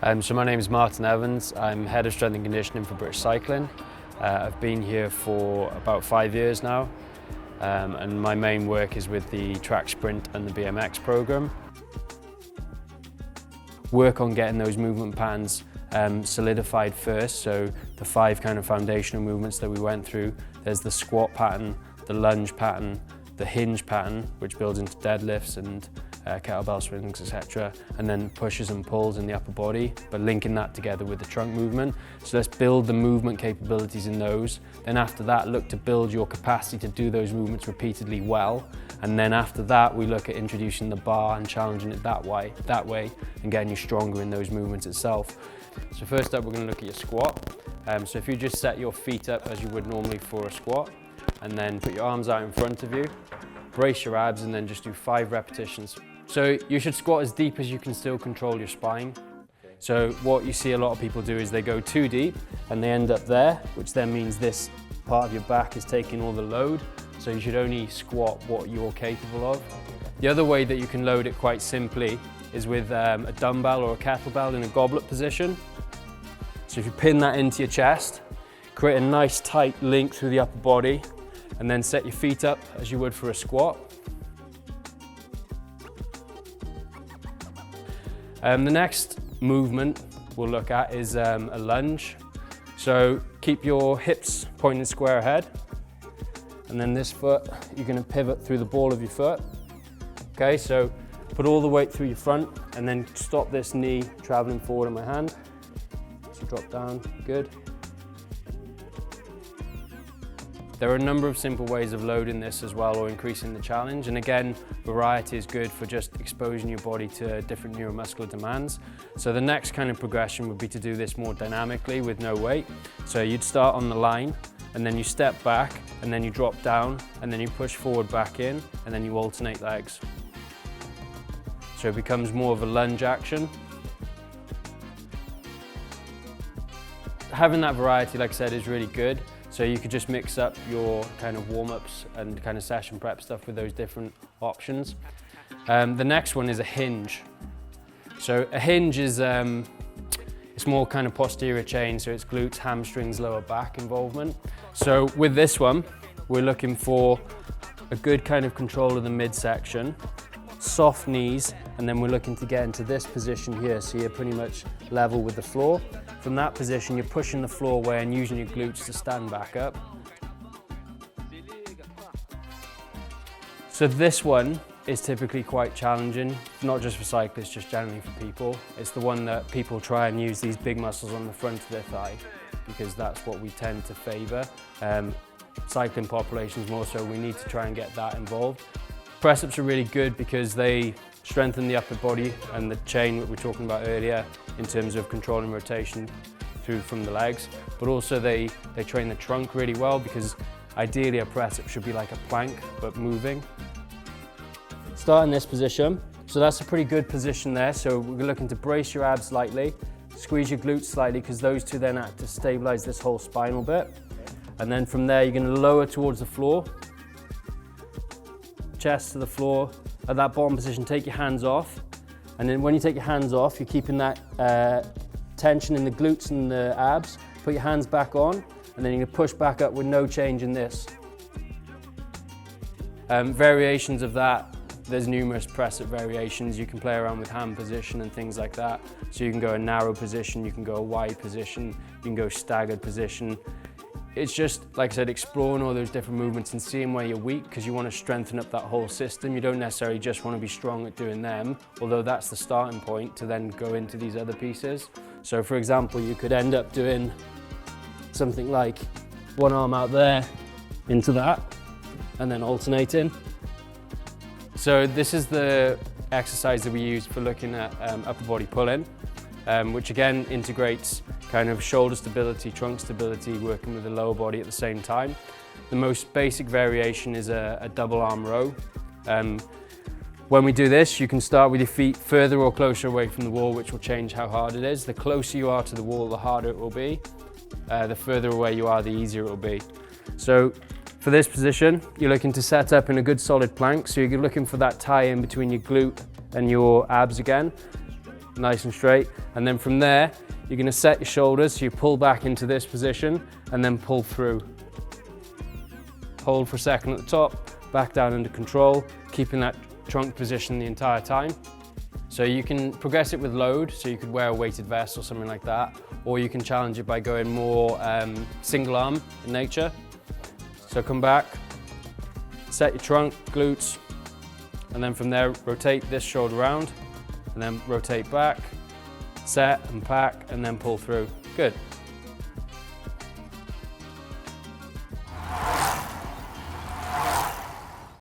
So my name is Martin Evans. I'm Head of Strength and Conditioning for British Cycling. I've been here for about 5 years now, and my main work is with the track sprint and the BMX program. Work on getting those movement patterns solidified first, so the 5 kind of foundational movements that we went through. There's the squat pattern, the lunge pattern, the hinge pattern, which builds into deadlifts and kettlebell swings, etc. And then pushes and pulls in the upper body, but linking that together with the trunk movement. So let's build the movement capabilities in those. Then after that, look to build your capacity to do those movements repeatedly well. And then after that, we look at introducing the bar and challenging it that way, and getting you stronger in those movements itself. So first up, we're going to look at your squat. So if you just set your feet up as you would normally for a squat, and then put your arms out in front of you, brace your abs, and then just do 5 repetitions. So you should squat as deep as you can still control your spine. So what you see a lot of people do is they go too deep and they end up there, which then means this part of your back is taking all the load. So you should only squat what you're capable of. The other way that you can load it quite simply is with a dumbbell or a kettlebell in a goblet position. So if you pin that into your chest, create a nice tight link through the upper body, and then set your feet up as you would for a squat. The next movement we'll look at is a lunge. So keep your hips pointing square ahead, and then this foot, you're going to pivot through the ball of your foot. Okay, so put all the weight through your front, and then stop this knee traveling forward in my hand. So drop down, good. There are a number of simple ways of loading this as well, or increasing the challenge. And again, variety is good for just exposing your body to different neuromuscular demands. So the next kind of progression would be to do this more dynamically with no weight. So you'd start on the line, and then you step back, and then you drop down, and then you push forward back in, and then you alternate legs. So it becomes more of a lunge action. Having that variety, like I said, is really good. So you could just mix up your kind of warm-ups and kind of session prep stuff with those different options. The next one is a hinge. So a hinge is it's more kind of posterior chain, so it's glutes, hamstrings, lower back involvement. So with this one, we're looking for a good kind of control of the midsection, soft knees, and then we're looking to get into this position here, so you're pretty much level with the floor. From that position, you're pushing the floor away and using your glutes to stand back up. So this one is typically quite challenging, not just for cyclists, just generally for people. It's the one that people try and use these big muscles on the front of their thigh, because that's what we tend to favour. Cycling populations more so, we need to try and get that involved. Press-ups are really good because they strengthen the upper body and the chain that we were talking about earlier in terms of controlling rotation through from the legs, but also they train the trunk really well, because ideally a press-up should be like a plank but moving. Start in this position, so that's a pretty good position there. So we're looking to brace your abs slightly, squeeze your glutes slightly, because those two then act to stabilize this whole spinal bit. And then from there you're going to lower towards the floor, chest to the floor. At that bottom position, take your hands off, and then when you take your hands off, you're keeping that tension in the glutes and the abs. Put your hands back on, and then you're going to push back up with no change in this. Variations of that, there's numerous press-up variations. You can play around with hand position and things like that. So you can go a narrow position, you can go a wide position, you can go staggered position. It's just, like I said, exploring all those different movements and seeing where you're weak, because you want to strengthen up that whole system. You don't necessarily just want to be strong at doing them, although that's the starting point to then go into these other pieces. So for example, you could end up doing something like one arm out there into that, and then alternating. So this is the exercise that we use for looking at upper body pull-in, which again integrates kind of shoulder stability, trunk stability, working with the lower body at the same time. The most basic variation is a double arm row. When we do this, you can start with your feet further or closer away from the wall, which will change how hard it is. The closer you are to the wall, the harder it will be. The further away you are, the easier it will be. So for this position, you're looking to set up in a good solid plank. So you're looking for that tie in between your glute and your abs again. nice and straight. And then from there, you're gonna set your shoulders, so you pull back into this position and then pull through. Hold for a second at the top, back down under control, keeping that trunk position the entire time. So you can progress it with load, so you could wear a weighted vest or something like that, or you can challenge it by going more single arm in nature. So come back, set your trunk, glutes, and then from there, rotate this shoulder around, and then rotate back, set and pack, and then pull through. Good.